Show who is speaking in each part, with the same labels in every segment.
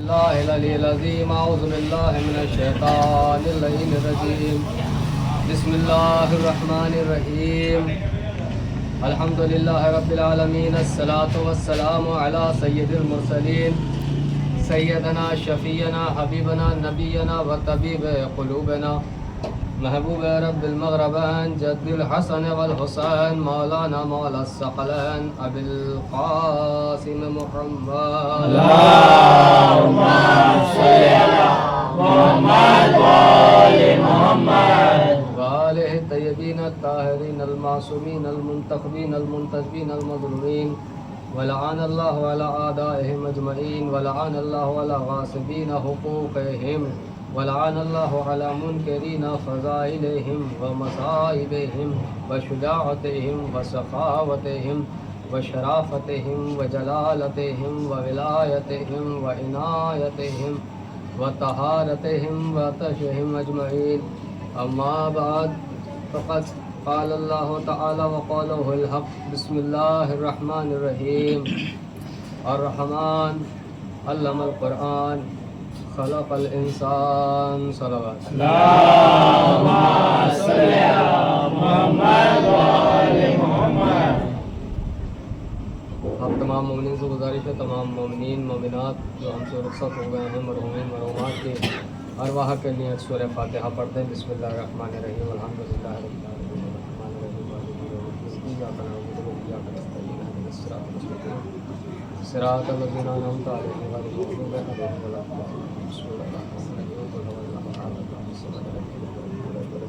Speaker 1: بالله العلي العظيم أعوذ بالله من الشيطان اللعين الرجيم بسم الله الرحمن الرحيم الحمد لله رب العالمين الصلاة والسلام على سيد المرسلين سيدنا شفينا حبيبنا نبينا وطبيب قلوبنا محبوب رب المغربين جد الحسن والحسين مولانا مولا الثقلين أبي القاسم محمد
Speaker 2: اللهم صل على محمد وآل محمد
Speaker 1: وآله الطيبين الطاهرين المعصومين المنتخبين المنتجبين المظلومين ولعن الله على أعدائهم أجمعين ولعن الله على غاصبين حقوقهم ولعن الله على منكرين فضائلهم ومصائبهم وشجاعتهم وسخاوتهم وشرافتهم وجلالتهم وولايتهم وعنايتهم وطهارتهم وعطشهم أجمعين أما بعد فقد قال الله تعالى وقاله الحق بسم الله الرحمن الرحيم الرحمن علم القرآن خلق الانسان صلوات
Speaker 2: اللهم صل على محمد وآل محمد.
Speaker 1: اب تمام مومنین سے گزارش ہے، تمام مومنین مومنات جو ہم سے رخصت ہو گئے ہیں مرحومین مرحومات کے ارواح کے لیے سورہ فاتحہ پڑھتے ہیں. بسم اللہ الرحمن الرحیم الحمد للہ رب العالمین الرحمن الرحیم مالک یوم الدین ایاک نعبد و ایاک نستعین اهدنا الصراط المستقیم صراط الذین انعمت علیہم غیر المغضوب علیہم ولا الضالین. بسم اللہ الرحمن الرحیم قل هو الله احد الله الصمد لم يلد ولم يولد ولم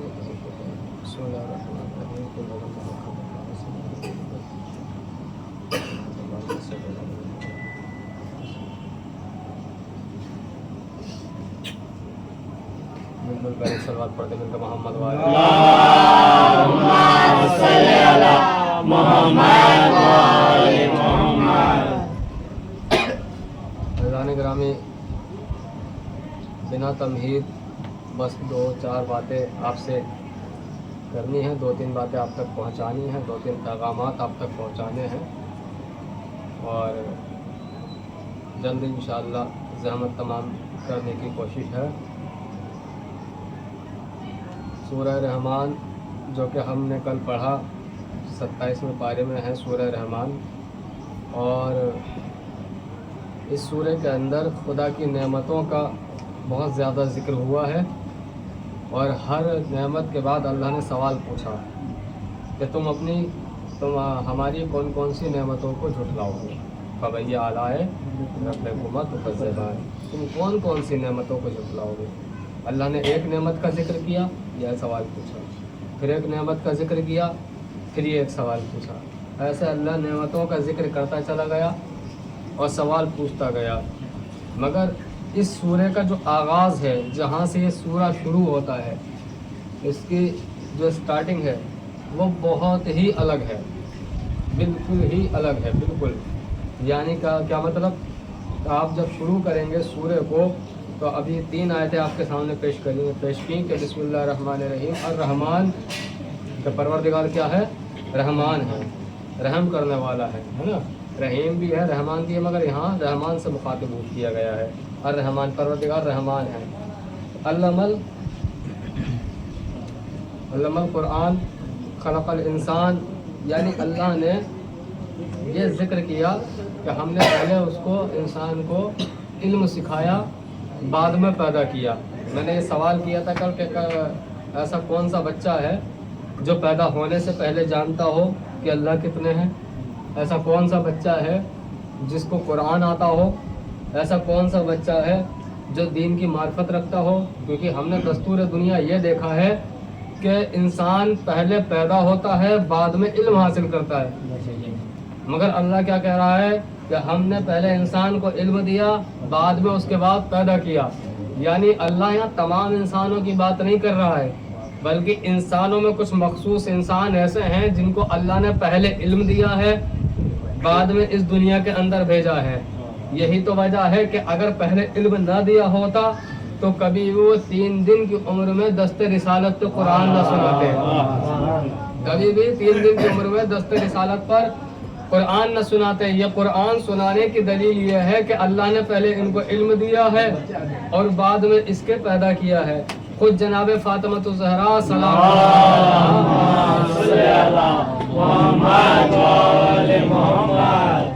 Speaker 1: يكن له كفوا احد. بسم الله الرحمن الرحیم قل هو الله احد الله الصمد لم يلد ولم يولد ولم يكن له كفوا احد. بسم الله الرحمن الرحیم قل هو الله احد الله الصمد لم يلد ولم بالکل پہلے صلوات پڑھتے ملتے محمد وآل
Speaker 2: اللهم صل على محمد وآل محمد.
Speaker 1: عزیزان گرامی، بنا تمہید بس 2-4 باتیں آپ سے کرنی ہیں، 2-3 باتیں آپ تک پہنچانی ہیں، 2-3 پیغامات آپ تک پہنچانے ہیں اور جلد انشاءاللہ زحمت تمام کرنے کی کوشش ہے. سورہ رحمان جو کہ ہم نے کل پڑھا 27ویں پارے میں ہے سورہ رحمان، اور اس سورہ کے اندر خدا کی نعمتوں کا بہت زیادہ ذکر ہوا ہے اور ہر نعمت کے بعد اللہ نے سوال پوچھا کہ تم ہماری کون کون سی نعمتوں کو جھٹلاؤ گے. فبئی آلائے ربکما تکذبان، تم کون کون سی نعمتوں کو جھٹلاؤ گے. اللہ نے ایک نعمت کا ذکر کیا، یہ سوال پوچھا، پھر ایک نعمت کا ذکر کیا، پھر یہ ایک سوال پوچھا. ایسے اللہ نعمتوں کا ذکر کرتا چلا گیا اور سوال پوچھتا گیا. مگر اس سورہ کا جو آغاز ہے، جہاں سے یہ سورہ شروع ہوتا ہے، اس کی جو سٹارٹنگ ہے وہ بہت ہی الگ ہے، بالکل ہی الگ ہے بالکل. یعنی کیا مطلب، آپ جب شروع کریں گے سورہ کو تو ابھی 3 آیتیں آپ کے سامنے پیش کی کہ بسم اللہ الرحمن الرحیم الرحمن، کہ پروردگار کیا ہے؟ رحمان ہے، رحم کرنے والا ہے نا. رحیم بھی ہے، رحمان بھی ہے، مگر یہاں رحمان سے مخاطب کیا گیا ہے. الرحمن، پروردگار رحمان ہے. علم القرآن خلق الانسان، یعنی اللہ نے یہ ذکر کیا کہ ہم نے پہلے اس کو انسان کو علم سکھایا، بعد میں پیدا کیا. میں نے یہ سوال کیا تھا کل کہ ایسا کون سا بچہ ہے جو پیدا ہونے سے پہلے جانتا ہو کہ اللہ کتنے ہیں؟ ایسا کون سا بچہ ہے جس کو قرآن آتا ہو؟ ایسا کون سا بچہ ہے جو دین کی معرفت رکھتا ہو؟ کیونکہ ہم نے دستور دنیا یہ دیکھا ہے کہ انسان پہلے پیدا ہوتا ہے، بعد میں علم حاصل کرتا ہے. مگر اللہ کیا کہہ رہا ہے کہ ہم نے پہلے انسان کو علم دیا، بعد میں اس کے بعد پیدا کیا. یعنی اللہ یہاں تمام انسانوں کی بات نہیں کر رہا ہے، بلکہ انسانوں میں کچھ مخصوص انسان ایسے ہیں جن کو اللہ نے پہلے علم دیا ہے، بعد میں اس دنیا کے اندر بھیجا ہے. یہی تو وجہ ہے کہ اگر پہلے علم نہ دیا ہوتا تو کبھی وہ 3 دن کی عمر میں دست رسالت تو قرآن نہ سناتے. कभी भी 3 दिन की उम्र में दस्ते रिसालत पर कुरान न सुनाते। ये कुरान सुनाने की दलील ये है कि अल्लाह ने पहले इनको इल्म दिया है और बाद में इसके पैदा किया है। खुद जनाब फातिमा ज़हरा सलाम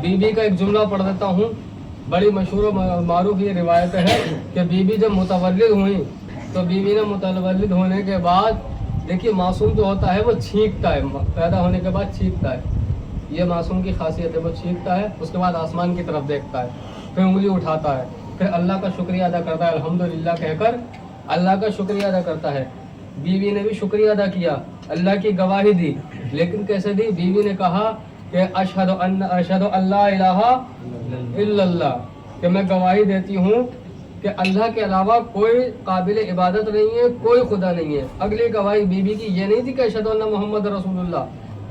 Speaker 1: बीबी का एक जुमला पढ़ देता हूँ, बड़ी मशहूर और मारूफ ये रिवायत है कि बीबी जब मुतवल्लिद हुई तो बीबी ने मुतवल्लिद होने के बाद, देखिए मासूम जो होता है वो छींकता है, पैदा होने के बाद छींकता है, ये मासूम की खासियत है, वो छींकता है, उसके बाद आसमान की तरफ देखता है, फिर उंगली उठाता है, फिर अल्लाह का शुक्रिया अदा करता है, अल्हम्दुलिल्लाह कहकर अल्लाह का शुक्रिया अदा करता है। बीवी ने भी शुक्रिया अदा किया, अल्लाह की गवाही दी, लेकिन कैसे दी? बीवी ने कहा कि अशहदु अल्ला इलाहा इल्लल्लाह, कि मैं गवाही देती हूँ कि अल्लाह के अलावा कोई काबिल इबादत नहीं है, कोई खुदा नहीं है। अगली गवाही बीबी की ये नहीं थी कि अशहदु अन्ना मोहम्मद रसूलुल्लाह,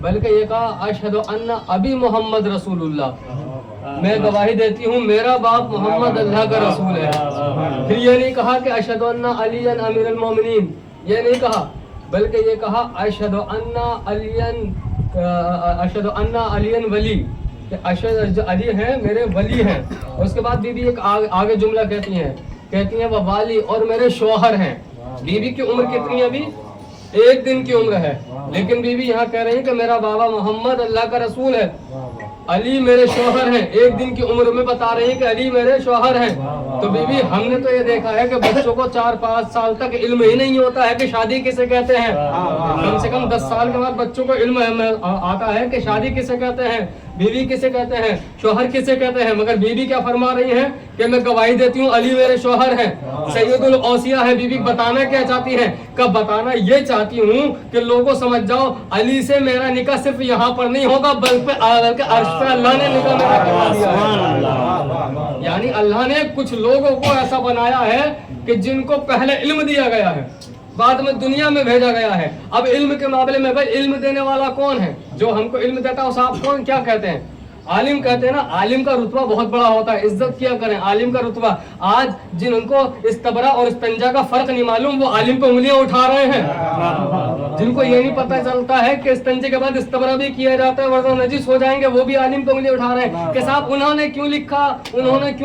Speaker 1: बल्कि ये कहा अशहदु अन्ना अबी मोहम्मद रसूलुल्लाह, मैं गवाही देती हूँ मेरा बाप मोहम्मद अल्लाह का रसूल है। फिर ये नहीं कहा कि अशहदु अन्ना अलीयन अमीरुल मोमिनीन, ये नहीं कहा, बल्कि ये कहा अशहदु अन्ना अलियन वली, कि अशहद जो अली हैं मेरे वली हैं। उसके बाद बीबी एक आगे जुमला कहती हैं वह वाली, और मेरे शौहर हैं। बीबी की उम्र कितनी है? अभी 1 दिन की उम्र है, लेकिन बीबी यहाँ कह रही है कि मेरा बाबा मोहम्मद अल्लाह का रसूल है, अली मेरे शौहर हैं। 1 दिन की उम्र में बता रही है कि अली मेरे शौहर हैं। तो बीबी हमने तो ये देखा है कि बच्चों को 4-5 साल तक इल्म ही नहीं होता है कि शादी किसे कहते हैं। कम से कम 10 साल के बाद बच्चों को इल्म आता है कि शादी किसे कहते हैं, बीवी किसे कहते हैं, शौहर किसे कहते हैं। मगर बीबी क्या फरमा रही है कि मैं गवाही देती हूँ अली मेरे शौहर हैं, सैयदुल औसिया है। बीबी बताना क्या चाहती है? कब बताना ये चाहती हूँ कि लोगों समझ जाओ अली से मेरा निकाह सिर्फ यहाँ पर नहीं होगा, बल्कि अर्श पे अल्लाह ने निकाह मेरा करवा दिया है। यानी अल्लाह ने कुछ लोगों को ऐसा बनाया है कि जिनको पहले इल्म दिया गया है, बाद में दुनिया में भेजा गया है। अब इल्म के मामले में भाई इल्म देने वाला कौन है? जो हमको इल्म देता है उसे आप कौन क्या कहते हैं? आलिम कहते हैं ना। आलिम का रुतबा बहुत बड़ा होता है, इज्जत किया करें आलिम का रुतबा। आज जिनको इस्तबरा और इस्तंजा का फर्क नहीं मालूम वो आलिम पे उंगलियां उठा रहे हैं। जिनको ये नहीं पता चलता है कि इस्तंजे के बाद इस्तबरा भी किया जाता है वरना नजीस हो जाएंगे, वो भी आलिम पे उंगलियां उठा रहे हैं कि साहब उन्होंने क्यों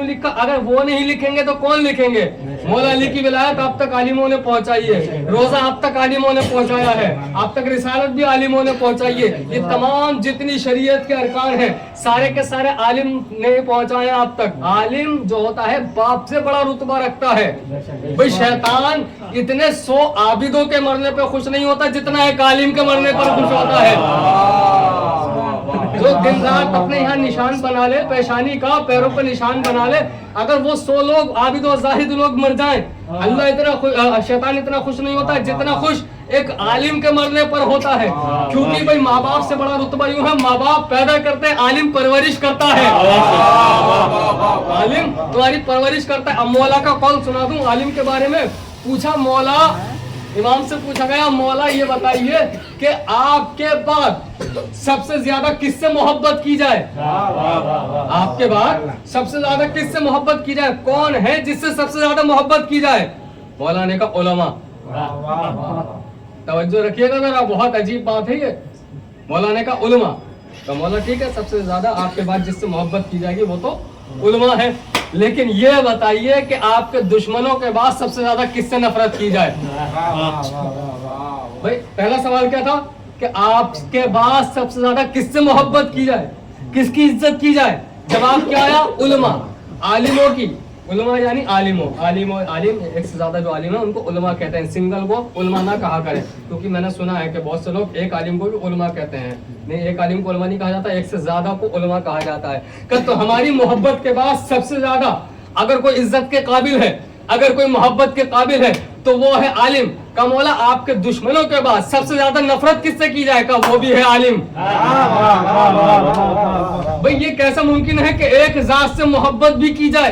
Speaker 1: लिखा। अगर वो नहीं लिखेंगे तो कौन लिखेंगे? मौला अली की विलायत आप तक आलिमों ने पहुंचाई है, रोजा आप तक आलिमों ने पहुंचाया है, आप तक रिसालत भी आलिमों ने पहुंचाई है। ये तमाम जितनी शरीयत के अरकान हैं सारे के सारे आलिम ने पहुंचाए आप तक। आलिम जो होता है बाप से बड़ा रुतबा रखता है। भाई शैतान इतने 100 आबिदों के मरने पे खुश नहीं होता जितना एक आलिम के मरने पर खुश होता है। जो दिन रात अपने यहाँ निशान बना ले, पेशानी का पैरों पर निशान बना ले, अगर वो 100 लोग आबिद और जाहिद लोग मर जाएं, अल्लाह इतना शैतान इतना खुश नहीं होता जितना खुश एक आलिम के मरने पर होता है। क्योंकि भाई माँ बाप से बड़ा रुतबा यूं है, माँ बाप पैदा करते हैं, आलिम परवरिश करता है। आलिम तुम्हारी परवरिश करता है। अब मौला का कौल सुना दूं आलिम के बारे में। पूछा मौला, इमाम से पूछा गया मौला ये बताइए कि आपके बाद सबसे ज्यादा किससे मोहब्बत की जाए? आपके बाद सबसे ज्यादा किससे मोहब्बत की जाए? कौन है जिससे सबसे ज्यादा मोहब्बत की जाए? मौला ने कहा उलमा। तवज्जो रखिएगा जरा, बहुत अजीब बात है ये। मौला ने कहा उलमा। तो मौला ठीक है, सबसे ज्यादा आपके बाद जिससे मोहब्बत की जाएगी वो तो उलमा है, लेकिन ये बताइए कि आपके दुश्मनों के बाद सबसे ज्यादा किससे नफरत की जाए? भाई पहला सवाल क्या था कि आपके बाद सबसे ज्यादा किससे मोहब्बत की जाए, किसकी इज्जत की जाए? जवाब क्या आया? उलमा, आलिमों की। उलमा यानी आलिमों, आलिम एक से ज्यादा जो आलिम है उनको उलमा कहते हैं। सिंगल को उलमा ना कहा करें, क्योंकि मैंने सुना है कि बहुत से लोग एक आलिम को भी उलमा कहते हैं। नहीं, एक आलिम को उलमा नहीं कहा जाता, एक से ज्यादा को उलमा कहा जाता है। तो हमारी मोहब्बत के बाद सबसे ज्यादा अगर कोई इज्जत के काबिल है, अगर कोई मोहब्बत के काबिल है तो वो है आलिम। का मौला आपके दुश्मनों के बाद सबसे ज्यादा नफरत किससे की जाए? का वो भी है आलिम। भाई ये कैसा मुमकिन है कि एक जात से मोहब्बत भी की जाए,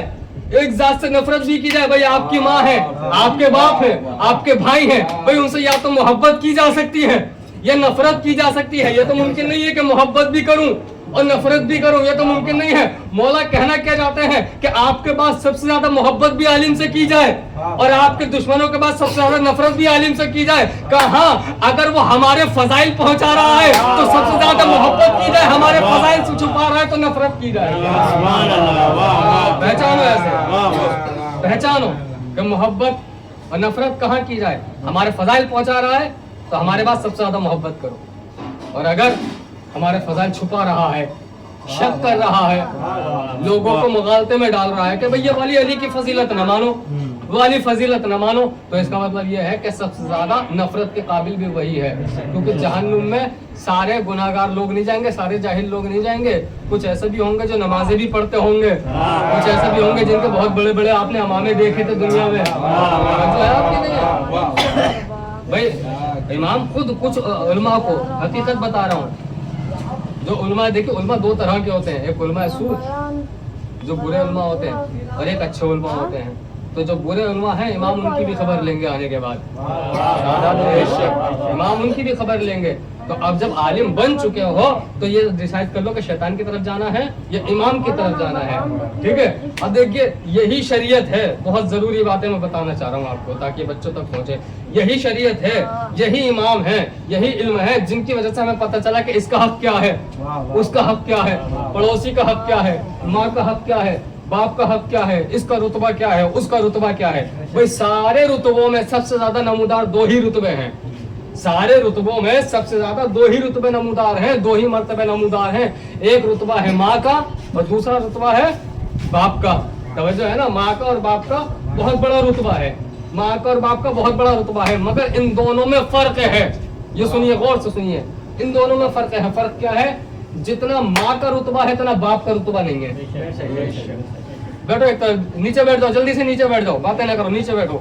Speaker 1: एक जात से नफरत भी की जाए? भाई आपकी माँ है, आपके बाप है, आपके भाई हैं, भाई उनसे या तो मोहब्बत की जा सकती है या नफरत की जा सकती है। ये तो मुमकिन नहीं है कि मोहब्बत भी करूं اور نفرت بھی کروں، یہ تو ممکن نہیں ہے۔ مولا کہنا کیا چاہتے ہیں کہ آپ کے پاس سب سے زیادہ محبت بھی عالم سے کی جائے اور آپ کے دشمنوں کے پاس سب سے زیادہ نفرت بھی عالم سے کی جائے۔ کہاں اگر وہ ہمارے فضائل پہنچا رہا ہے تو سب سے زیادہ محبت کی جائے، ہمارے فضائل سے چھپا رہا ہے تو نفرت کی جائے۔ پہچانو ایسے، پہچانو کہ محبت اور نفرت کہاں کی جائے۔ ہمارے فضائل پہنچا رہا ہے تو ہمارے پاس سب سے زیادہ محبت کرو، اور اگر ہمارے فضائل چھپا رہا ہے، شک کر رہا ہے، لوگوں کو مغالطے میں ڈال رہا ہے کہ بھئی یہ والی علی کی فضیلت نہ مانو، والی فضیلت نہ مانو، تو اس کا مطلب یہ ہے کہ سب سے زیادہ نفرت کے قابل بھی وہی ہے، کیونکہ جہنم میں سارے گناہگار لوگ نہیں جائیں گے، سارے جاہل لوگ نہیں جائیں گے، کچھ ایسے بھی ہوں گے جو نمازیں بھی پڑھتے ہوں گے، کچھ ایسے بھی ہوں گے جن کے بہت بڑے بڑے آپ نے امامے دیکھے تھے دنیا میں، جو ہے آپ کی نہیں ہے بھائی۔ امام خود کچھ علماء کو حقیقت بتا رہا ہوں، جو علماء دیکھیں، علماء دو طرح کے ہوتے ہیں، ایک علماء سو جو برے علماء ہوتے ہیں اور ایک اچھے علماء ہوتے ہیں۔ تو جو برے علماء ہیں امام ان کی بھی خبر لیں گے آنے کے بعد، امام ان کی بھی خبر لیں گے۔ تو اب جب عالم بن چکے ہو تو یہ ڈیسائیڈ کر لو کہ شیطان کی طرف جانا ہے یا امام کی طرف جانا ہے، ٹھیک ہے۔ اب دیکھیے یہی شریعت ہے، بہت ضروری باتیں میں بتانا چاہ رہا ہوں آپ کو تاکہ بچوں تک پہنچے۔ یہی شریعت ہے، یہی امام ہے، یہی علم ہے جن کی وجہ سے ہمیں پتہ چلا کہ اس کا حق کیا ہے، اس کا حق کیا ہے، پڑوسی کا حق کیا ہے، ماں کا حق کیا ہے، باپ کا حق کیا ہے، اس کا رتبہ کیا ہے، اس کا رتبہ کیا ہے۔ بھئی سارے رتبوں میں سب سے زیادہ نمودار دو ہی رتبے ہیں، سارے رتبوں میں سب سے زیادہ دو ہی رتبے نمودار ہیں، دو ہی مرتبے نمودار ہیں۔ ایک رتبہ ہے ماں کا اور دوسرا رتبہ ہے باپ کا۔ توجہ ہے نا، ماں کا اور باپ کا بہت بڑا رتبہ ہے، ماں کا اور باپ کا بہت بڑا رتبہ ہے، مگر ان دونوں میں فرق ہے۔ یہ سنیے، غور سے سنیے، ان دونوں میں فرق ہے۔ فرق کیا ہے؟ جتنا ماں کا رتبہ ہے اتنا باپ کا رتبہ نہیں ہے۔ بیٹھو، ایک نیچے بیٹھ جاؤ، جلدی سے نیچے بیٹھ جاؤ، باتیں نہ کرو، نیچے بیٹھو۔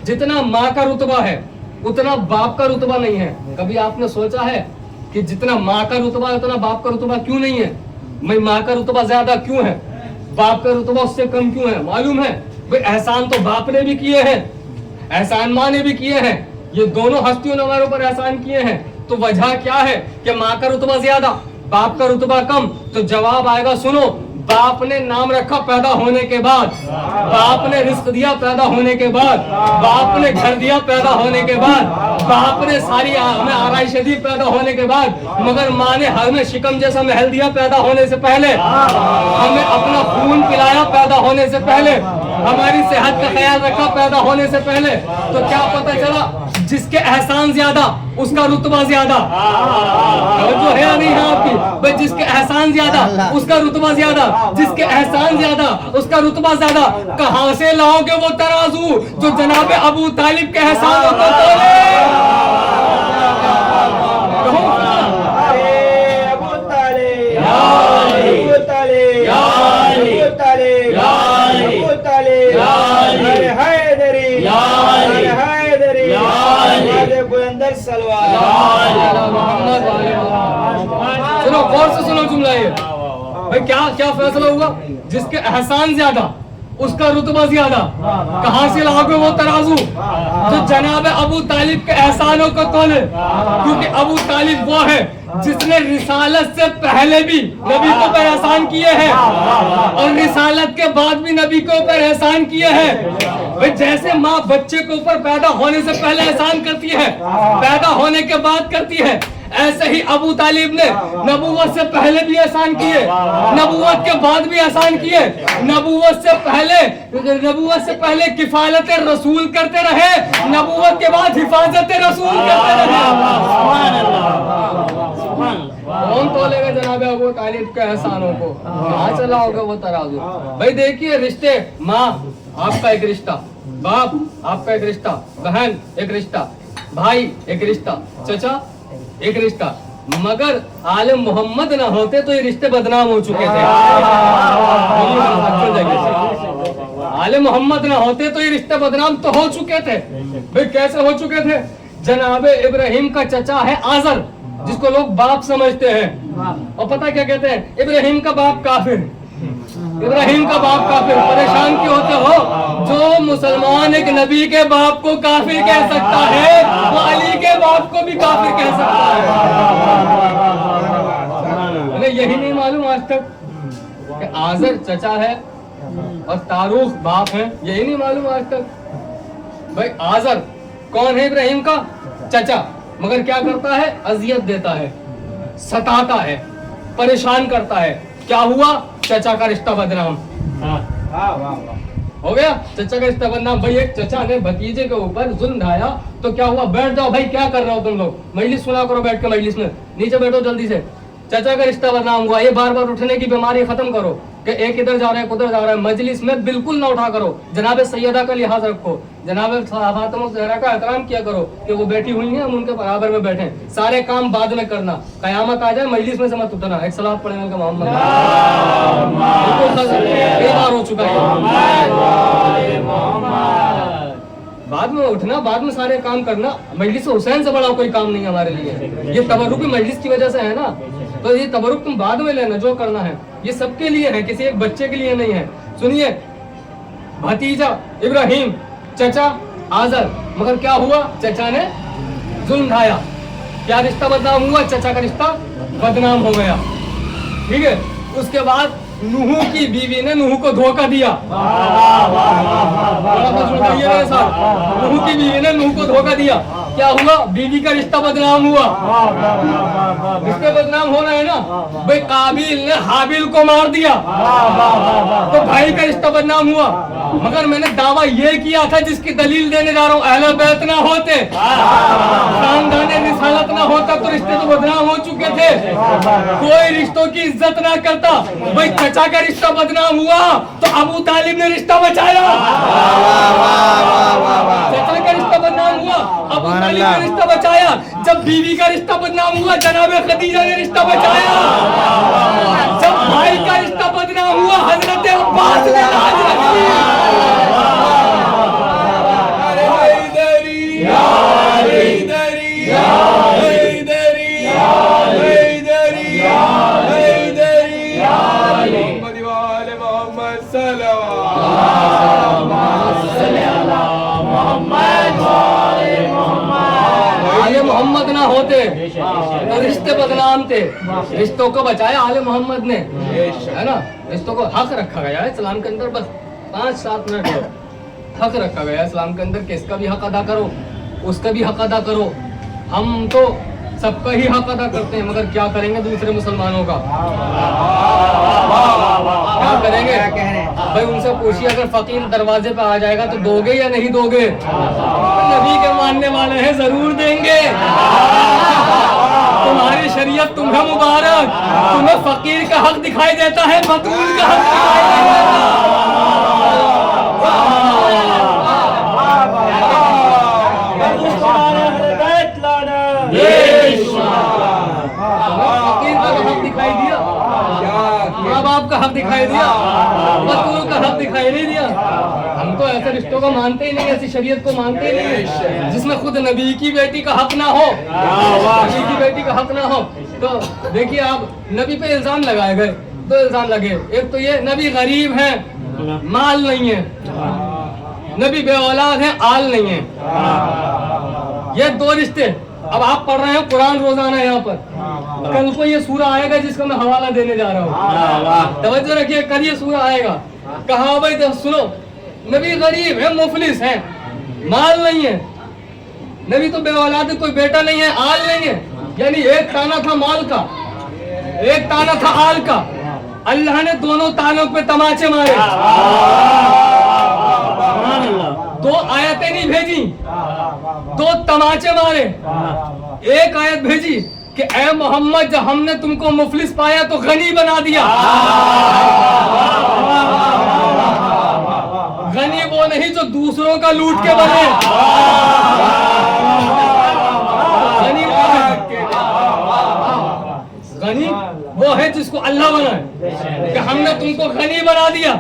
Speaker 1: جتنا ماں کا رتبہ ہے اتنا باپ کا رتبہ نہیں ہے۔ کبھی آپ نے سوچا ہے کہ جتنا ماں کا رتبہ ہے اتنا باپ کا رتبہ کیوں نہیں ہے؟ میں ماں کا رتبہ زیادہ کیوں ہے، باپ کا رتبہ اس سے کم کیوں ہے؟ معلوم ہے بھئی احسان تو باپ نے بھی کیے ہیں، احسان ماں نے بھی کیے ہیں، یہ دونوں ہستیوں نے ہمارے اوپر احسان کیے ہیں۔ تو وجہ کیا ہے کہ ماں کا رتبہ زیادہ باپ کا رتبہ کم؟ تو جواب آئے گا، سنو، باپ نے نام رکھا پیدا ہونے کے بعد، باپ نے رزق دیا پیدا ہونے کے بعد، باپ نے گھر دیا پیدا ہونے کے بعد، باپ نے ساری ہمیں آرائش دی پیدا ہونے کے بعد، مگر ماں نے ہمیں شکم جیسا محل دیا پیدا ہونے سے پہلے، ہمیں اپنا خون پلایا پیدا ہونے سے پہلے، ہماری صحت کا خیال رکھا پیدا ہونے سے پہلے۔ تو کیا پتہ چلا؟ جس کے احسان زیادہ اس کا رتبہ زیادہ۔ جو ہے نہیں ہے آپ کی بھائی، جس کے احسان زیادہ اس کا رتبہ زیادہ، جس کے احسان زیادہ اس کا رتبہ زیادہ۔ کہاں سے لاؤ گے وہ ترازو جو جناب ابو طالب کے احسانوں کو تولے؟ سنو، غور سے سنو جملہ یہ بھائی، کیا فیصلہ ہوا؟ جس کے احسان زیادہ اس کا رتبہ زیادہ۔ کہاں سے لاؤ گے وہ ترازو جو جناب ابو طالب کے احسانوں کو تولے؟ کیونکہ ابو طالب وہ ہے جس نے رسالت سے پہلے بھی نبی کو پر احسان کیے ہیں اور رسالت کے بعد بھی نبی کو پر احسان کیے ہیں۔ جیسے ماں بچے کے اوپر پیدا ہونے سے پہلے احسان کرتی ہے، پیدا ہونے کے بعد کرتی ہے، ایسے ہی ابو طالب نے نبوت سے پہلے بھی احسان کیے، نبوت کے بعد بھی احسان کیے۔ نبوت سے پہلے کفالت رسول کرتے رہے، نبوت کے بعد حفاظت رسول کرتے رہے۔ کون تولے گا جناب ابو طالب کے احسانوں کو؟ کہاں سے لاؤ گے وہ ترازو؟ بھائی دیکھیے، رشتے، ماں آپ کا ایک رشتہ، باپ آپ کا ایک رشتہ، بہن ایک رشتہ، بھائی ایک رشتہ، چچا ایک رشتہ، مگر عالم محمد نہ ہوتے تو یہ رشتے بدنام ہو چکے تھے۔ عالم محمد نہ ہوتے تو یہ رشتے بدنام تو ہو چکے تھے۔ بھئی کیسے ہو چکے تھے؟ جناب ابراہیم کا چچا ہے آزر، جس کو لوگ باپ سمجھتے ہیں، اور پتہ کیا کہتے ہیں؟ ابراہیم کا باپ کافر، ابراہیم کا باپ کافر۔ پریشان کیوں ہوتے ہو؟ جو مسلمان ایک نبی کے باپ کو کافر کہہ سکتا ہے وہ علی کے باپ کو بھی کافر کہہ سکتا ہے۔ यही नहीं मालूम आज तक कि आजर चचा है और तारुख बाप है, यही नहीं मालूम आज तक। भाई आजर कौन है? इब्राहिम का चचा, मगर क्या करता है? अजियत देता है, सताता है, परेशान करता है। क्या हुआ? चचा का रिश्ता बदनाम। हो गया चचा का रिश्ता बदनाम। भाई एक चचा ने भतीजे के ऊपर जुल्म ढाया तो क्या हुआ? बैठ जाओ भाई, क्या कर रहे हो तुम लोग? मजलिस सुना करो बैठ के, मजलिस में नीचे बैठो जल्दी से। चचा का रिश्ता बदनाम हुआ। ये बार बार उठने की बीमारी खत्म करो कि एक इधर जा रहा है एक उधर जा रहा है। मजलिस में बिल्कुल ना उठा करो। जनाब सैयदा का लिहाज रखो, जनाब फातिमा ज़हरा का एहतराम किया करो कि वो बैठी हुई हैं, हम उनके बराबर में बैठे। सारे काम बाद में करना, कयामत आ जाए मजलिस में से मत उठना। एक सलात पढ़ने का मोहम्मद कई बार हो चुका है। बाद में उठना, बाद में सारे काम करना। मजलिस हुसैन से बड़ा कोई काम नहीं है हमारे लिए। ये तबरुक भी मजलिस की वजह से है ना, तो ये तबरुक तुम बाद में लेना, जो करना है ये सबके लिए है, किसी एक बच्चे के लिए नहीं है। सुनिए, भतीजा इब्राहिम, चचा आजर, मगर क्या हुआ? चचा ने जुल्म ढाया, क्या रिश्ता बदनाम हुआ? चचा का रिश्ता बदनाम हो गया। ठीक है, उसके बाद नूह की बीवी ने नूह को धोखा दिया। नूह की बीवी ने नूह को धोखा दिया, क्या हुआ? बीवी का रिश्ता बदनाम हुआ। रिश्ते बदनाम होना है ना भाई। काबिल ने हाबिल को मार दिया तो भाई का रिश्ता बदनाम हुआ। मगर मैंने दावा ये किया था, जिसकी दलील देने जा रहा हूँ, अहले बैत ना होते, खानदाने रिसालत ना होता तो रिश्ते तो बदनाम हो चुके थे। कोई रिश्तों की इज्जत ना करता। भाई चचा का रिश्ता बदनाम हुआ तो अबू तालिब ने रिश्ता बचाया। चचा का रिश्ता बदनाम हुआ, अबू तालिब ने रिश्ता बचाया। जब बीवी का रिश्ता बदनाम हुआ, जनाब खदीजा ने रिश्ता बचाया। जब भाई का रिश्ता बदनाम हुआ, हजरत अब्बास ने लाज रखी। मोहम्मद ना होते तो रिश्ते बदनाम थे। रिश्तों को बचाया आले मोहम्मद ने, है ना। रिश्तों को हक रखा गया है इस्लाम के अंदर। बस 5-7 मिनट हक रखा गया है इस्लाम के अंदर कि इसका भी हक अदा करो, उसका भी हक अदा करो। हम तो सबका ही हक अदा करते हैं, मगर क्या करेंगे दूसरे मुसलमानों का? क्या करेंगे भाई? उनसे पूछिए, अगर फकीर दरवाजे पे आ जाएगा तो दोगे या नहीं दोगे? नबी के मानने वाले हैं, जरूर देंगे। तुम्हारी शरीयत तुम्हें मुबारक। तुम्हें फकीर का हक दिखाई देता है, मतूल का हक दिखाई देता दिखाई दिया, माँ बाप का हक दिखाई दिया, मतूल का हक दिखाई नहीं दिया। हम तो ऐसे रिश्तों को मानते ही नहीं, ऐसी शरीयत को मानते ही नहीं जिसमें खुद नबी की बेटी का हक ना हो। नबी की बेटी का हक ना हो तो देखिए, आप नबी पे इल्जाम लगाए गए, 2 इल्जाम लगे। एक तो ये नबी गरीब है, माल नहीं है, नबी बे औलाद है, आल नहीं है। ये 2 रिश्ते। अब आप पढ़ रहे हैं कुरान रोजाना यहाँ पर, कल को ये सूरा आएगा जिसका मैं हवाला देने जा रहा हूँ। तवज्जो रखिए, कल ये सूरा आएगा। कहा भाई तो सुनो, नबी गरीब है, मुफलिस है, माल नहीं है। नबी तो बे औलाद, कोई बेटा नहीं है, आल नहीं है। यानी एक ताना था माल का, एक ताना था आल का। अल्लाह ने दोनों तानों पे तमाचे मारे। 2 आयतें नहीं भेजी, 2 तमाचे मारे। एक आयत भेजी कि ऐ मोहम्मद, जब हमने तुमको मुफलिस पाया तो गनी बना दिया। गनी वो नहीं जो दूसरों का लूट के बने। गनी वो है जिसको अल्लाह बनाए, कि हमने तुमको गनी बना दिया।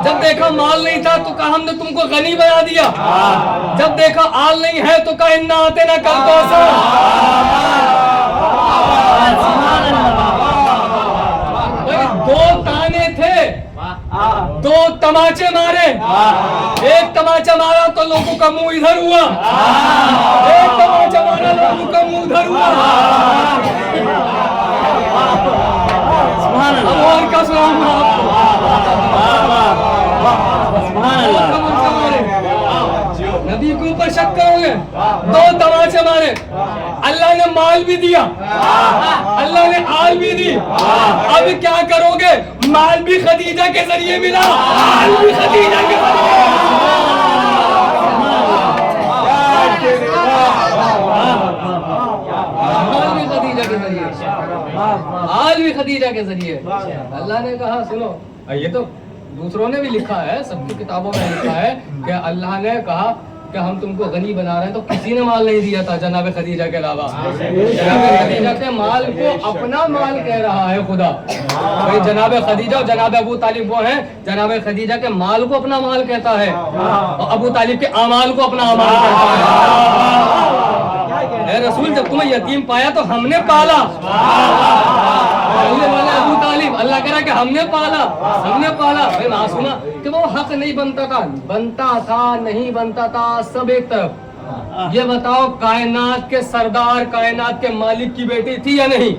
Speaker 1: जब देखा माल नहीं था तो कहा हमने तुमको गनी बना दिया। जब देखा आल नहीं है तो कहा इन्ना आते ना कल तो। 2 ताने थे, 2 तमाचे मारे। एक तमाचा मारा तो लोगों का मुंह इधर हुआ, एक तमाचा मारा लोगों का मुंह उधर हुआ। सुनाऊंगा आपको। नबी के ऊपर शक करोगे, 2 तमाचे मारे, अल्लाह ने माल भी दिया, अल्लाह ने आल भी दी, अब क्या करोगे? माल भी खदीजा के जरिए मिला, आल भी खदीजा के जरिए, आज भी खदीजा के जरिए। अल्लाह ने कहा सुनो, ये तो दूसरों ने भी लिखा है, सबकी किताबों में लिखा है कि अल्लाह ने कहा कि हम तुमको गनी बना रहे हैं, तो किसी ने माल नहीं दिया था जनाब खदीजा के अलावा। जनाब खदीजा के माल को अपना माल कह रहा है खुदा। भाई जनाब खदीजा और जनाब अबू तालिब वो हैं, जनाब खदीजा के माल को अपना माल कहता है और अबू तालिब के अमाल को अपना अमाल कहता है। ए रसूल, जब तुम्हें यतीम पाया तो हमने पाला। अबू तालिब अल्लाह कह रहा कि हमने पाला। भाई मासूमा कि वो हक नहीं बनता था, नहीं बनता था, सब एक तरफ। ये बताओ, कायनात के सरदार, कायनात के मालिक की बेटी थी या नहीं?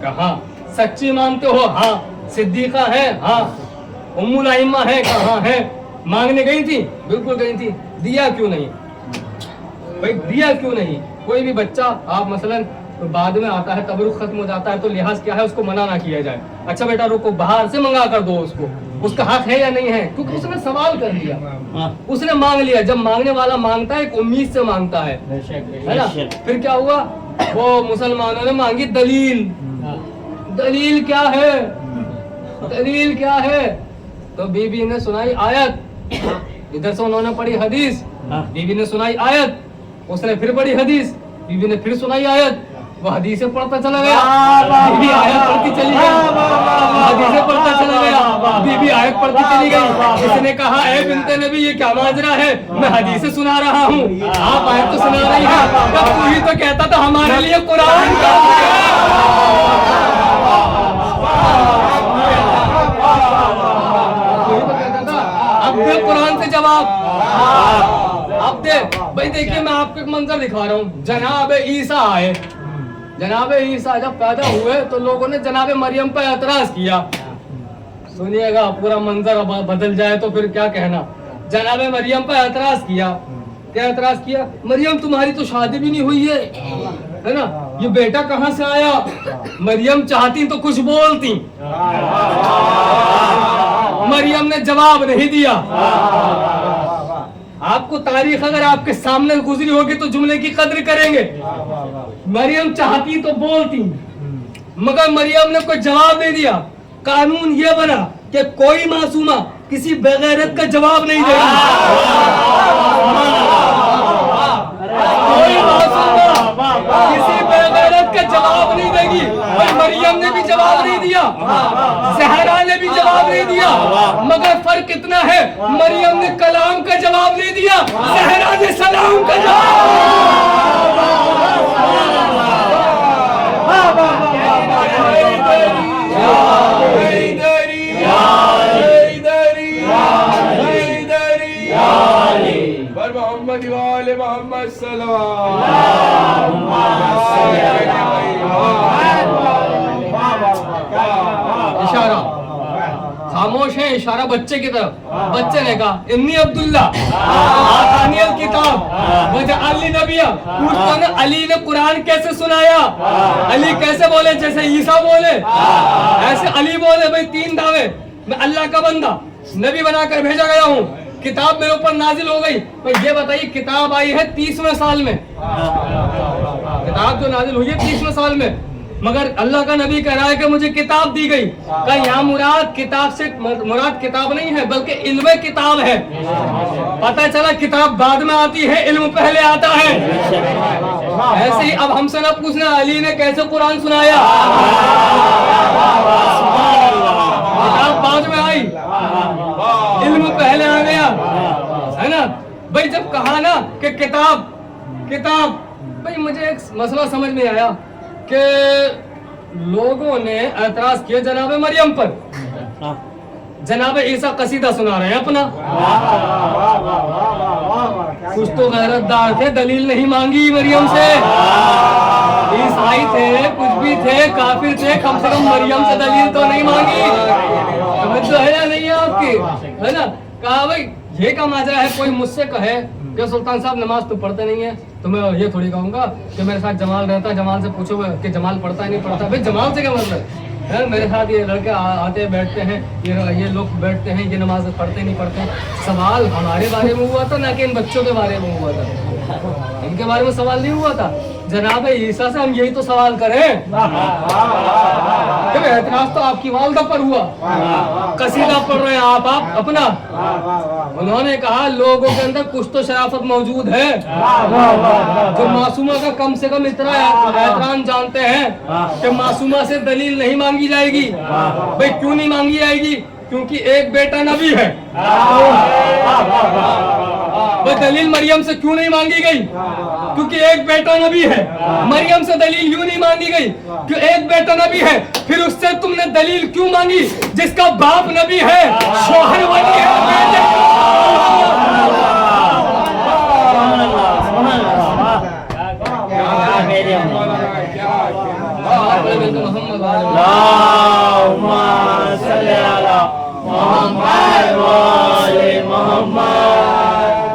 Speaker 1: कहाँ? सच्ची मानते हो? हाँ। सिद्दीका है? हाँ। उम्मुल अइम्मा है? कहाँ है? मांगने गई थी? बिल्कुल गई थी। दिया क्यों नहीं? भाई दिया क्यों नहीं? कोई भी बच्चा आप मसलन तो बाद में आता है, तबरुक खत्म हो जाता है, तो लिहाज क्या है, उसको मना ना किया जाए। अच्छा बेटा रुको, बाहर से मंगा कर दो उसको, उसका हक है या नहीं है? क्योंकि उसने सवाल कर लिया, उसने मांग लिया। जब मांगने वाला मांगता है, एक उम्मीद से मांगता है ना। फिर क्या हुआ? वो मुसलमानों ने मांगी दलील। दलील क्या है? दलील क्या है? तो बीबी ने सुनाई आयत, इधर से उन्होंने पढ़ी हदीस। बीबी ने सुनाई आयत, उसने फिर पढ़ी हदीस, बीबी ने फिर सुनाई आयत, वो हदीसें पढ़ता चला गया, बीबी आयत पढ़ती चली गई, हदीसें पढ़ता चला गया, बीबी आयत पढ़ती चली गई। इसने कहा, ए बिन्ते नबी, ये क्या माजरा है? मैं हदीसें सुना रहा हूँ, आप आयत तो सुना रही हैं। तब तू ही तो कहता था हमारे लिए कुरान का। अब दे कुरान से जवाब, अब दे। भाई देखिए, मैं आपको एक मंजर दिखा रहा हूँ। जनाब ईसा आए, जनाब ईसा जब पैदा हुए तो लोगों ने जनाब मरियम पर एतराज किया। सुनिएगा, पूरा मंजर अब बदल जाए तो फिर क्या कहना। जनाब मरियम पर एतराज किया। क्या एतराज किया? मरियम तुम्हारी तो शादी भी नहीं हुई है ना, ये बेटा कहाँ से आया? मरियम चाहती तो कुछ बोलती, मरियम ने जवाब नहीं दिया। आपको तारीख अगर आपके सामने गुजरी होगी तो जुमले की कद्र करेंगे। मरियम चाहती तो बोलती, मगर मरियम ने कोई जवाब नहीं दिया। कानून ये बना कि कोई मासूमा किसी बेगैरत का जवाब नहीं देगा। कोई मासूमा किसी बेगैरत का जवाब नहीं देगी। और मरियम ने भी जवाब नहीं दिया, ज़हरा ने भी जवाब नहीं दिया, मगर फर्क इतना है, मरियम ने कलाम का जवाब नहीं दिया, ज़हरा ने सलाम का जवाब। मोहम्मद इशारा खामोश है, इशारा बच्चे की तरफ। बच्चे ने कहा, इन्नी अब्दुल्ला आतानियल किताब वजअलनी नबिया। पूछता ना, अली ने कुरान कैसे सुनाया? अली कैसे बोले? जैसे ईसा बोले ऐसे अली बोले। भाई 3 दावे, मैं अल्लाह का बंदा, नबी बनाकर भेजा गया हूँ, किताब मेरे ऊपर नाजिल हो गई। तो ये बताइए, किताब आई है 30वें साल में, किताब जो नाजिल हुई है 30वें साल में, मगर अल्लाह का नबी कह रहा है कि मुझे किताब दी गई। का यहाँ मुराद किताब से मुराद किताब नहीं है, बल्कि इल्म किताब है। पता चला किताब बाद में आती है, इल्म पहले आता है। ऐसे ही अब हमसे ना पूछना अली ने कैसे कुरान सुनाया, किताब बाद में आई, इल्म पहले आ गया, है ना। भाई जब कहा ना कि किताब किताब, भाई मुझे एक मसला समझ में आया कि लोगों ने एतराज किया जनाब मरियम पर। जनाब ईसा कसीदा सुना रहे हैं अपना। कुछ तो गैरतदार थे, दलील नहीं मांगी मरियम से। ईसाई थे, कुछ भी थे, काफिर थे, कम से कम मरियम से दलील तो नहीं मांगी। समझ तो है या नहीं है आपकी, है ना। कहा भाई ये का माजरा है, कोई मुझसे कहे कि सुल्तान साहब नमाज तो पढ़ते नहीं है, तो मैं ये थोड़ी कहूंगा कि मेरे साथ जमाल रहता है, जमाल से पूछो कि जमाल पढ़ता है नहीं पढ़ता। भाई जमाल से क्या मतलब है, मेरे साथ ये लड़के आते बैठते हैं, ये लोग बैठते हैं, ये नमाज पढ़ते नहीं पढ़ते। सवाल हमारे बारे में हुआ था, ना कि इन बच्चों के बारे में हुआ था। इनके बारे में सवाल नहीं हुआ था। जनाब ईसा से हम यही तो सवाल करें। एतराज तो आपकी वालदा पर हुआ, कसीदा पढ़ रहे हैं आप अपना। उन्होंने कहा लोगों के अंदर कुछ तो शराफत मौजूद है, जो मासूमा का कम से कम इतना एहतराम जानते हैं कि मासूमा से दलील नहीं मांगी जाएगी। भाई क्यों नहीं मांगी जाएगी? क्योंकि एक बेटा नबी है। वो दलील मरियम से क्यों नहीं मांगी गई? क्योंकि एक बेटा नबी है। मरियम से दलील क्यों नहीं मांगी गई? क्यों एक बेटा नबी है। फिर उससे तुमने दलील क्यों मांगी जिसका बाप नबी है, शौहर वली है,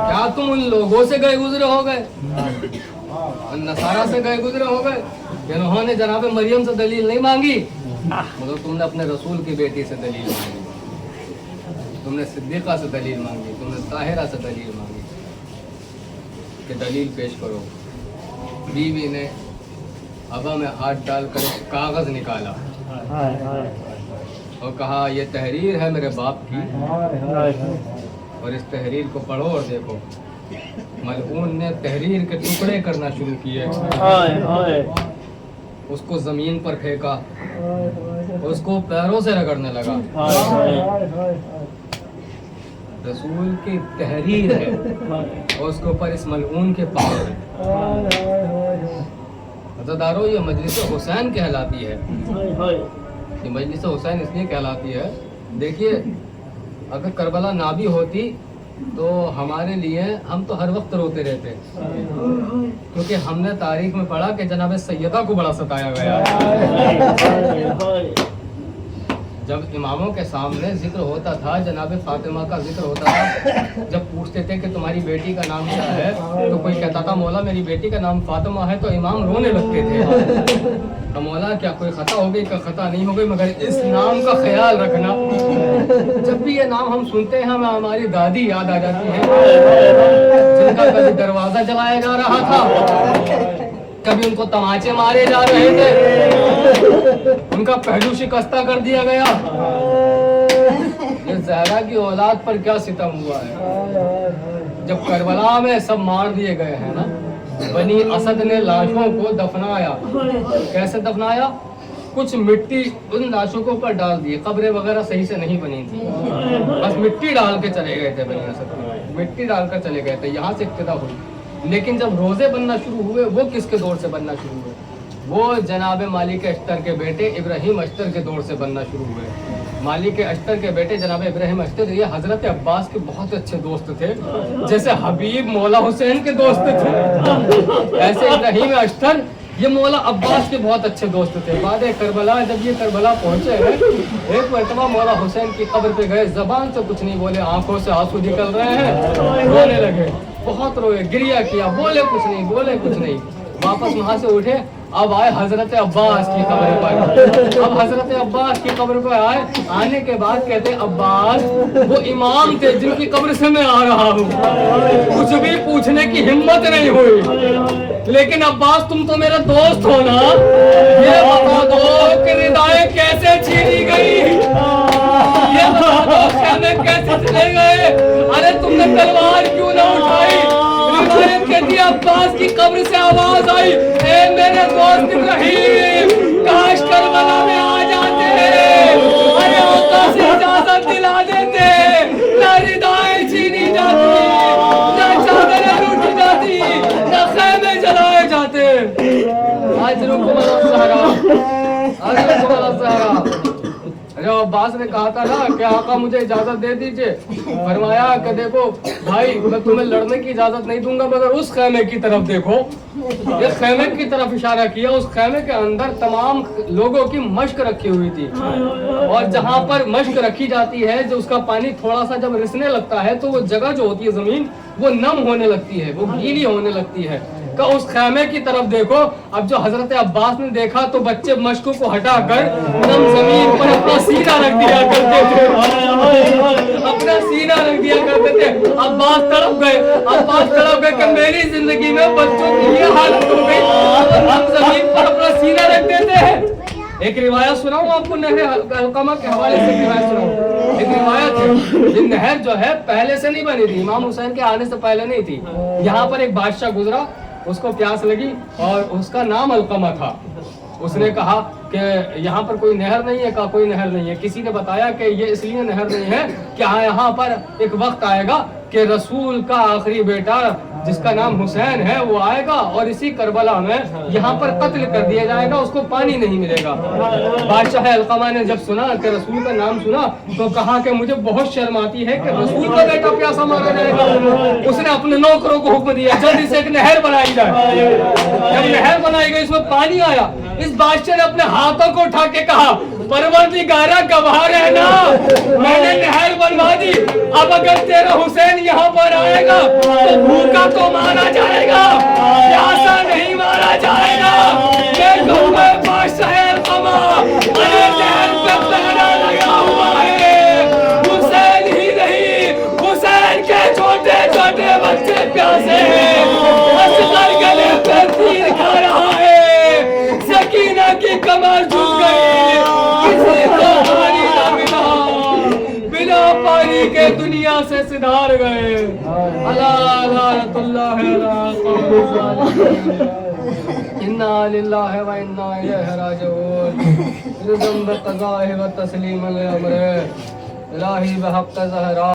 Speaker 1: क्या तुम उन लोगों से गए गुजरे हो गए, नसारा से गए गुजरे हो गए, जिन्होंने जनाब मरियम से दलील नहीं मांगी, मगर तुमने अपने रसूल की बेटी से दलील मांगी, तुमने सिद्दीक़ा से दलील मांगी, तुमने ताहिरा से दलील मांगी कि दलील पेश करो। बीवी ने हवा में हाथ डालकर कागज निकाला और कहा ये तहरीर है मेरे बाप की, और इस तहरीर को पढ़ो और देखो। मलऊन ने तहरीर के टुकड़े करना शुरू किए, उसको जमीन पर फेंका, उसको पैरों से रगड़ने लगा। रसूल की तहरीर है और उसके ऊपर इस मलऊन के पाँव हैं। अज़ादारो ये मजलिस हुसैन कहलाती है। ये मजलिस हुसैन इसलिए कहलाती है, देखिए अगर करबला ना भी होती तो हमारे लिए हम तो हर वक्त रोते रहते, क्योंकि हमने तारीख में पढ़ा कि जनाब सैयदा को बड़ा सताया गया। जब इमामों के सामने जिक्र होता था, जनाब फातिमा का जिक्र होता था, जब पूछते थे कि तुम्हारी बेटी का नाम क्या है, तो कोई कहता था मौला मेरी बेटी का नाम फातिमा है, तो इमाम रोने लगते थे। तो मौला क्या कोई खता हो गई? क्या खता नहीं हो गई, मगर इस नाम का ख्याल रखना। जब भी ये नाम हम सुनते हैं हमें हमारी दादी याद आ जाती है, जिनका कभी दरवाजा जलाया जा रहा था, कभी उनको तमाचे मारे जा रहे थे, उनका पहलू शिकस्ता कर दिया गया। ये ज़हरा की औलाद पर क्या सितम हुआ है। जब करबला में सब मार दिए गए हैं ना, बनी असद ने लाशों को दफनाया। कैसे दफनाया? कुछ मिट्टी उन लाशों के ऊपर डाल दी, कब्रें वगैरह सही से नहीं बनी थी, बस मिट्टी डाल के चले गए थे। बनी असद मिट्टी डालकर चले गए थे, यहाँ से इब्तिदा हुई। लेकिन जब रोजे बनना शुरू हुए, वो किसके दौर से बनना शुरू हुए? वो जनाब मालिक अश्तर के बेटे इब्राहिम अश्तर के दौर से बनना शुरू हुए। मालिक अश्तर के बेटे जनाब इब्राहिम अश्तर ये हजरत अब्बास के बहुत अच्छे दोस्त थे, जैसे हबीब मौला हुसैन के दोस्त थे, ऐसे इब्राहिम अश्तर ये मौला अब्बास के बहुत अच्छे दोस्त थे। बाद करबला जब ये करबला पहुंचे, एक मरतबा मौला हुसैन की कब्र पे गए, जबान से कुछ नहीं बोले, आंखों से आंसू निकल रहे हैं, रोने लगे, बहुत रोए, गिरिया किया, बोले कुछ नहीं, बोले कुछ नहीं। वापस वहां से उठे, अब आए हजरत अब्बास की कब्र पर। अब हजरत अब्बास की कब्र पर आए, आने के बाद कहते अब्बास वो इमाम थे जिनकी कब्र से मैं आ रहा हूँ, कुछ भी पूछने की हिम्मत नहीं हुई। लेकिन अब्बास तुम तो मेरा दोस्त हो ना, ये बता दो कि रिदाएं कैसे छीनी गई, ये बता दो खेमे कैसे चले गए, अरे तुमने तलवार क्यों ना उठाई? रिवायत कहती है अब्बास की कब्र से आवाज आई, ए मेरे दोस्त इब्राहिम, काश करबला में आ जाते, अरे आका से इजाजत दिला देते, ना रिदाएं छीनी जाती, ना चादरें लूटी जाती, ना खेमे जलाए जाते। आज रुको वाला सहरा, आज रुको वाला सहरा। जब अब्बास ने कहा था ना कि आका मुझे इजाजत दे दीजिए, फरमाया कि देखो भाई मैं तुम्हें लड़ने की इजाजत नहीं दूंगा मगर उस खैमे की तरफ देखो। ये खैमे की तरफ इशारा किया। उस खैमे के अंदर तमाम लोगों की मश्क रखी हुई थी, और जहाँ पर मश्क रखी जाती है जो उसका पानी थोड़ा सा जब रिसने लगता है तो वो जगह जो होती है जमीन वो नम होने लगती है, वो गीली होने लगती है। का उस खैमे की तरफ देखो। अब जो हजरत अब्बास ने देखा तो बच्चे मश्कों को हटाकर नम जमीन पर अपना सीना रख दिया करते थे, अपना सीना रख दिया करते थे। अब्बास तड़प गए कि मेरी जिंदगी में बच्चों की ये हालत हो गई, हम जमीन पर अपना सीना रख देते हैं। एक रिवायत सुनाऊं आपको, नहर अलकमा के हवाले से रिवायत सुनाऊं। एक रिवायत है, ये नहर जो है पहले से नहीं बनी थी, इमाम हुसैन के आने से पहले नहीं थी। यहाँ पर एक बादशाह गुजरा, उसको प्यास लगी और उसका नाम अलकमा था। उसने कहा कि यहाँ पर कोई नहर नहीं है। कहा कोई नहर नहीं है। किसी ने बताया कि ये इसलिए नहर नहीं है कि यहाँ पर एक वक्त आएगा कि रसूल का आखिरी बेटा जिसका नाम हुसैन है वो आएगा और इसी करबला में यहाँ पर कत्ल कर दिया जाएगा, उसको पानी नहीं मिलेगा। बादशाह अलकमा ने जब सुना कि रसूल का नाम सुना तो कहा कि मुझे बहुत शर्म आती है कि रसूल का बेटा प्यासा मारा जाएगा। उसने अपने नौकरों को हुक्म दिया जल्दी से एक नहर बनाई जाए। जब नहर बनाई गई उसमें पानी आया, इस बादशाह ने अपने हाथों को उठा के कहा परवरदिगारा गवाह रहना, मैंने नहर बनवा दी, अब अगर तेरा हुसैन यहाँ पर आएगा तो भूखा तो मारा जाएगा, प्यासा नहीं मारा जाएगा। मैं कहूँगा बादशाह अलकमा, अरे नहर पे पहरा लगा हुआ है, हुसैन ही नहीं हुसैन के छोटे छोटे बच्चे प्यासे हैं, असगर गले पे तीर खा रहा है, सकीना की कमर झुक गई, किसी को पानी ना मिला, बिना पानी के दुनिया से सिधार गए। इन्ना लिल्लाहि व इन्ना इलैहि राजिऊन। रिज़म ब क़ज़ाए व तस्लीम अल अम्र इलाही बहक़्क़ ज़हरा।